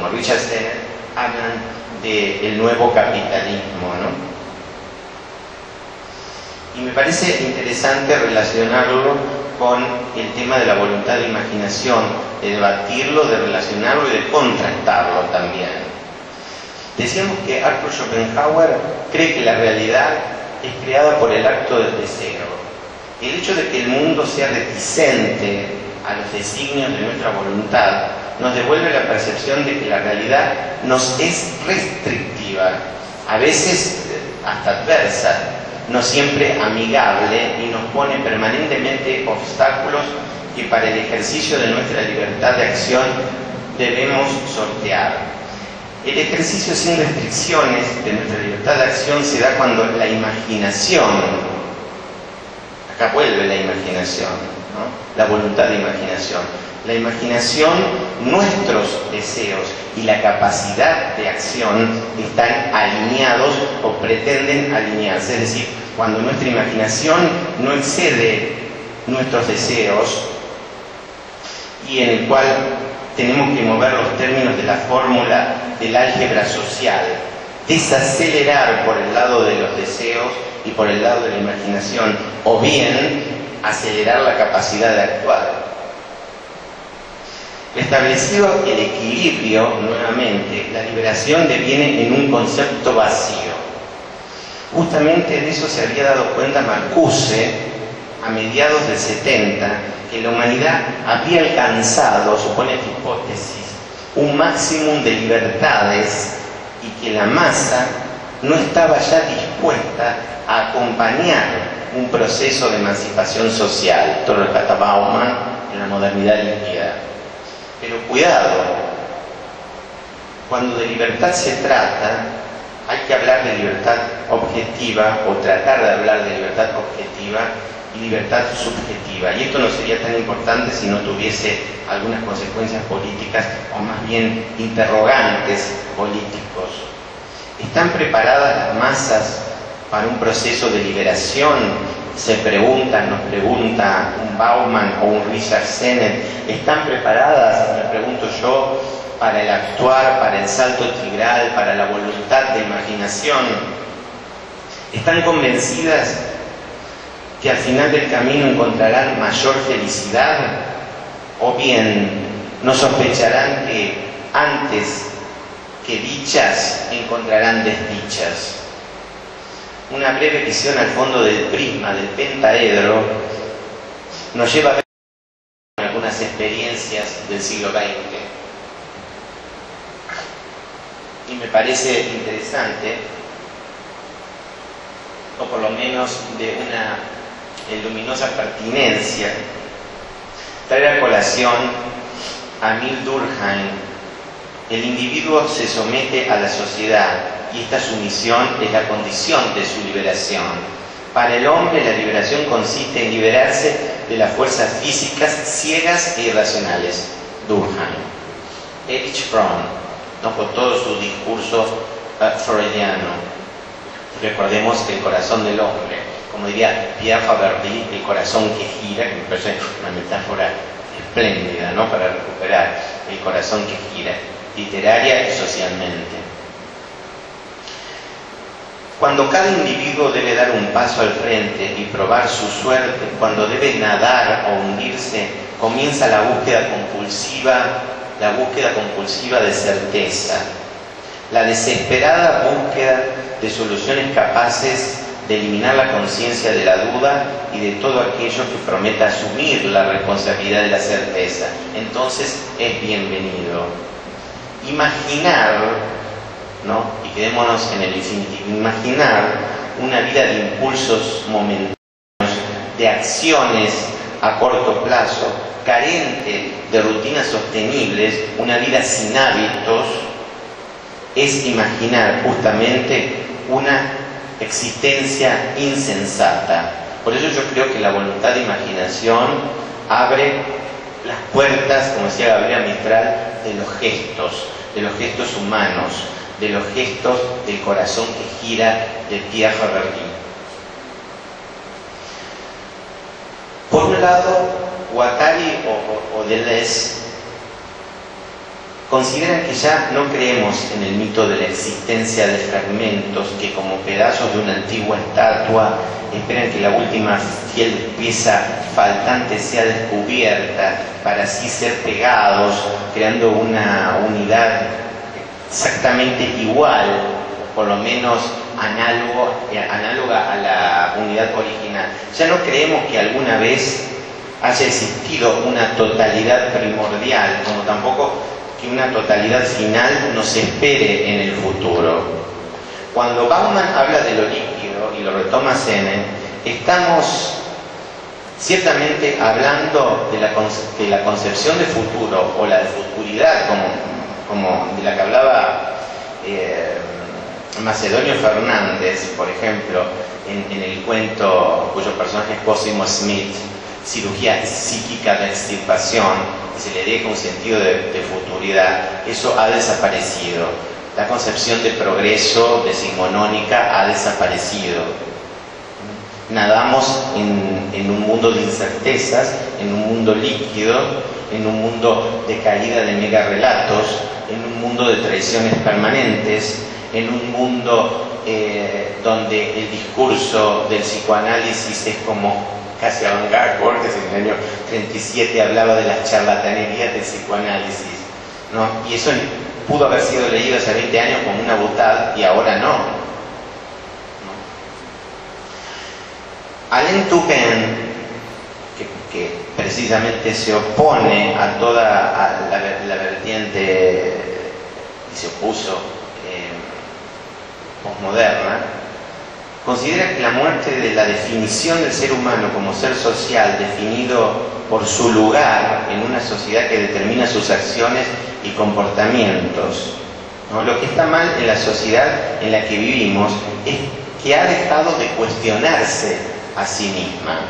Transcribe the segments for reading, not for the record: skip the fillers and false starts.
como Richard Sennett, hablan del nuevo capitalismo, ¿no? Y me parece interesante relacionarlo con el tema de la voluntad de imaginación, de debatirlo, de relacionarlo y de contrastarlo también. Decíamos que Arthur Schopenhauer cree que la realidad es creada por el acto del deseo. El hecho de que el mundo sea reticente a los designios de nuestra voluntad nos devuelve la percepción de que la realidad nos es restrictiva, a veces hasta adversa, no siempre amigable, y nos pone permanentemente obstáculos que para el ejercicio de nuestra libertad de acción debemos sortear. El ejercicio sin restricciones de nuestra libertad de acción se da cuando la imaginación, acá vuelve la imaginación, ¿no? La voluntad de imaginación. La imaginación, nuestros deseos y la capacidad de acción están alineados o pretenden alinearse. Es decir, cuando nuestra imaginación no excede nuestros deseos y en el cual tenemos que mover los términos de la fórmula del álgebra social, desacelerar por el lado de los deseos y por el lado de la imaginación, o bien acelerar la capacidad de actuar. Establecido el equilibrio, nuevamente, la liberación deviene en un concepto vacío. Justamente de eso se había dado cuenta Marcuse a mediados del 70, que la humanidad había alcanzado, supone esta hipótesis, un máximo de libertades y que la masa no estaba ya dispuesta a acompañar un proceso de emancipación social. Esto lo rescata Bauman en La modernidad líquida. Pero cuidado, cuando de libertad se trata, hay que hablar de libertad objetiva o tratar de hablar de libertad objetiva y libertad subjetiva. Y esto no sería tan importante si no tuviese algunas consecuencias políticas o más bien interrogantes políticos. ¿Están preparadas las masas para un proceso de liberación? Se preguntan, nos pregunta un Bauman o un Richard Sennett. ¿Están preparadas, me pregunto yo, para el actuar, para el salto tigral, para la voluntad de imaginación? ¿Están convencidas que al final del camino encontrarán mayor felicidad? ¿O bien no sospecharán que antes que dichas encontrarán desdichas? Una breve visión al fondo del prisma, del pentaedro, nos lleva a ver algunas experiencias del siglo XX. Y me parece interesante, o por lo menos de una luminosa pertinencia, traer a colación a Emile Durkheim. El individuo se somete a la sociedad y esta sumisión es la condición de su liberación. Para el hombre la liberación consiste en liberarse de las fuerzas físicas ciegas e irracionales. Durkheim. Erich Fromm, ¿no? Con todo su discurso freudiano. Recordemos que el corazón del hombre, como diría Pierre Faberdy, el corazón que gira, que me parece una metáfora espléndida, ¿no? Para recuperar el corazón que gira, literaria y socialmente. Cuando cada individuo debe dar un paso al frente y probar su suerte, cuando debe nadar o hundirse, comienza la búsqueda compulsiva de certeza, la desesperada búsqueda de soluciones capaces de eliminar la conciencia de la duda y de todo aquello que prometa asumir la responsabilidad de la certeza. Entonces es bienvenido. Imaginar, ¿no? Y quedémonos en el infinitivo, imaginar una vida de impulsos momentáneos, de acciones a corto plazo, carente de rutinas sostenibles, una vida sin hábitos, es imaginar justamente una existencia insensata. Por eso yo creo que la voluntad de imaginación abre las puertas, como decía Gabriela Mistral, de los gestos humanos, de los gestos del corazón que gira de Pierre Faberdy. Por un lado, Guattari o Deleuze consideran que ya no creemos en el mito de la existencia de fragmentos que, como pedazos de una antigua estatua, esperan que la última fiel pieza faltante sea descubierta para así ser pegados, creando una unidad exactamente igual, por lo menos análoga a la unidad original. Ya no creemos que alguna vez haya existido una totalidad primordial, como tampoco que una totalidad final nos espere en el futuro. Cuando Bauman habla de lo líquido y lo retoma Sennett, estamos ciertamente hablando de la concepción de futuro o la de futuridad, como de la que hablaba Macedonio Fernández, por ejemplo, en el cuento cuyo personaje es Cosimo Smith, Cirugía psíquica de extirpación, que se le deja un sentido de futuridad. Eso ha desaparecido. La concepción de progreso decimonónica ha desaparecido. Nadamos en un mundo de incertezas, en un mundo líquido, en un mundo de caída de megarrelatos, en un mundo de traiciones permanentes, en un mundo donde el discurso del psicoanálisis es como casi avant-garde. Borges en el año 37 hablaba de las charlatanerías del psicoanálisis, ¿no? Y eso pudo haber sido leído hace 20 años como una boutade y ahora no. Alain Touraine, que precisamente se opone a toda la vertiente y se opuso posmoderna, considera que la muerte de la definición del ser humano como ser social definido por su lugar en una sociedad que determina sus acciones y comportamientos, ¿no? Lo que está mal en la sociedad en la que vivimos es que ha dejado de cuestionarse a sí misma.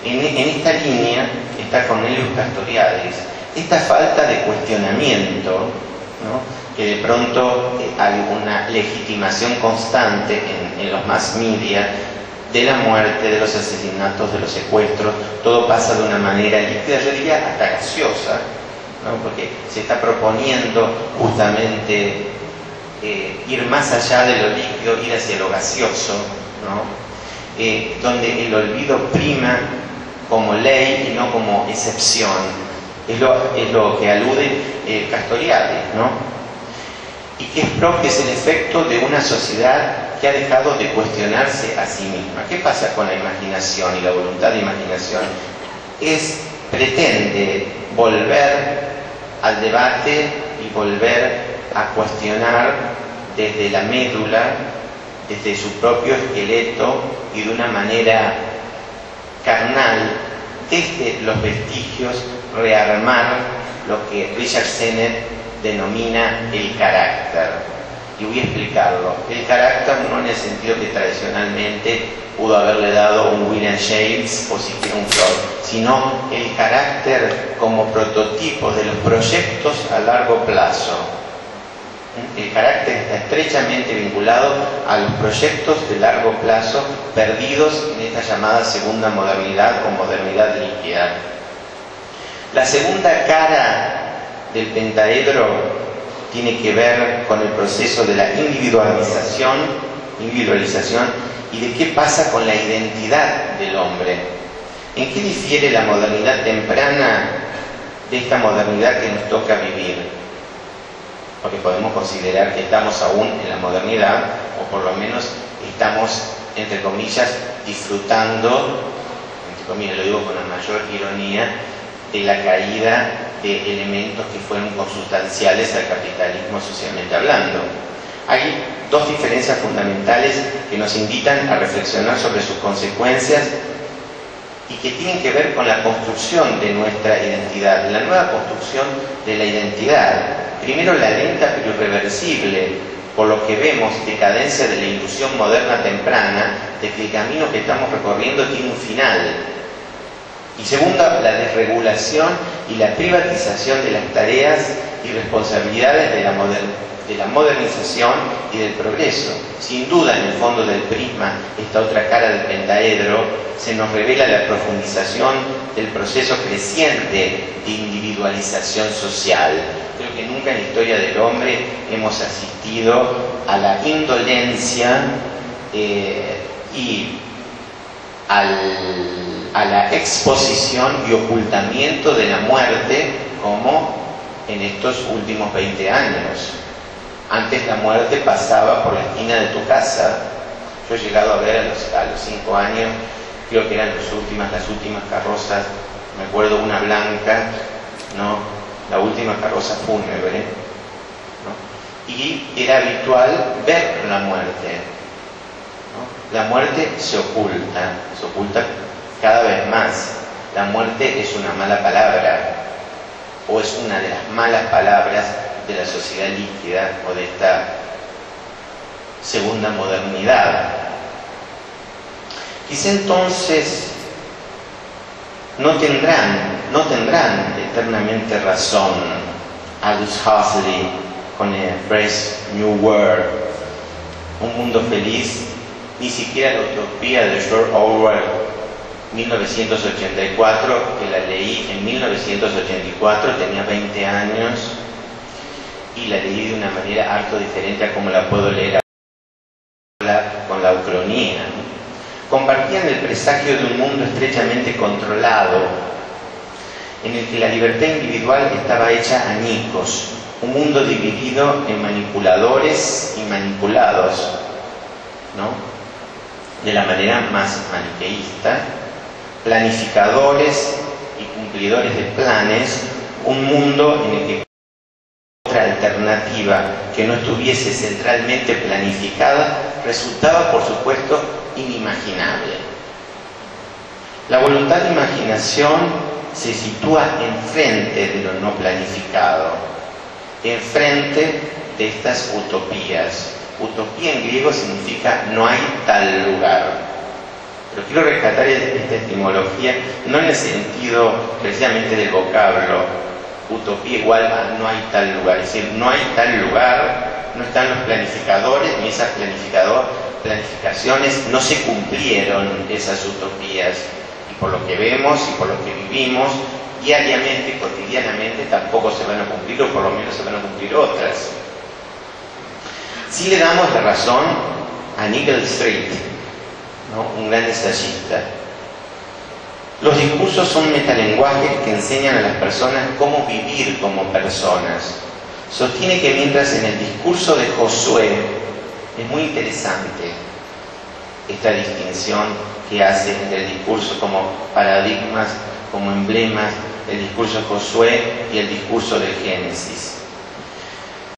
En esta línea está Cornelius Castoriadis, esta falta de cuestionamiento, ¿no? Que de pronto hay una legitimación constante en los mass media de la muerte, de los asesinatos, de los secuestros. Todo pasa de una manera líquida, yo diría hasta gaseosa, ¿no? Porque se está proponiendo justamente ir más allá de lo líquido, ir hacia lo gaseoso, ¿no? Donde el olvido prima como ley y no como excepción. Es lo que alude Castoriadis, ¿no? Y que es el efecto de una sociedad que ha dejado de cuestionarse a sí misma. ¿Qué pasa con la imaginación y la voluntad de imaginación? Pretende volver al debate y volver a cuestionar desde la médula, desde su propio esqueleto y de una manera carnal, desde los vestigios, rearmar lo que Richard Sennett denomina el carácter. Y voy a explicarlo. El carácter no en el sentido que tradicionalmente pudo haberle dado un William James o siquiera un Freud, sino el carácter como prototipo de los proyectos a largo plazo. El carácter está estrechamente vinculado a los proyectos de largo plazo perdidos en esta llamada segunda modernidad o modernidad líquida. La segunda cara del pentaedro tiene que ver con el proceso de la individualización y de qué pasa con la identidad del hombre. ¿En qué difiere la modernidad temprana de esta modernidad que nos toca vivir? Porque podemos considerar que estamos aún en la modernidad, o por lo menos estamos, entre comillas, disfrutando, entre comillas lo digo con la mayor ironía, de la caída de elementos que fueron consustanciales al capitalismo socialmente hablando. Hay dos diferencias fundamentales que nos invitan a reflexionar sobre sus consecuencias y que tienen que ver con la construcción de nuestra identidad, la nueva construcción de la identidad. Primero, la lenta pero irreversible, por lo que vemos, decadencia de la ilusión moderna temprana de que el camino que estamos recorriendo tiene un final. Y segunda, la desregulación y la privatización de las tareas y responsabilidades de la modernización y del progreso. Sin duda, en el fondo del prisma, esta otra cara del pentaedro, se nos revela la profundización del proceso creciente de individualización social. Creo que nunca en la historia del hombre hemos asistido a la indolencia y a la exposición y ocultamiento de la muerte como en estos últimos 20 años. Antes la muerte pasaba por la esquina de tu casa. Yo he llegado a ver a los 5 años, creo que eran las últimas carrozas, me acuerdo una blanca, ¿no? La última carroza fúnebre, ¿no? Y era habitual ver la muerte, ¿no? La muerte se oculta cada vez más. La muerte es una mala palabra, o es una de las malas palabras de la sociedad líquida o de esta segunda modernidad. Quizá entonces no tendrán eternamente razón Aldous Huxley con el Fresh New World, un mundo feliz, ni siquiera la utopía de George Orwell, 1984, que la leí en 1984, tenía 20 años, y la leí de una manera harto diferente a como la puedo leer ahora con la ucronía. Compartían el presagio de un mundo estrechamente controlado, en el que la libertad individual estaba hecha añicos, un mundo dividido en manipuladores y manipulados, ¿no? De la manera más maniqueísta, planificadores y cumplidores de planes, un mundo en el que otra alternativa que no estuviese centralmente planificada resultaba, por supuesto, inimaginable. La voluntad de imaginación se sitúa enfrente de lo no planificado, enfrente de estas utopías. Utopía en griego significa no hay tal lugar. Pero quiero rescatar esta etimología, no en el sentido precisamente del vocablo, utopía igual a no hay tal lugar, es decir, no hay tal lugar, no están los planificadores, ni esas planificaciones, no se cumplieron esas utopías, y por lo que vemos y por lo que vivimos diariamente, cotidianamente, tampoco se van a cumplir, o por lo menos se van a cumplir otras. Si le damos la razón a Nigel Street, ¿no? Un gran ensayista. Los discursos son metalenguajes que enseñan a las personas cómo vivir como personas. Sostiene que mientras en el discurso de Josué es muy interesante esta distinción que hace entre el discurso como paradigmas, como emblemas, el discurso de Josué y el discurso del Génesis.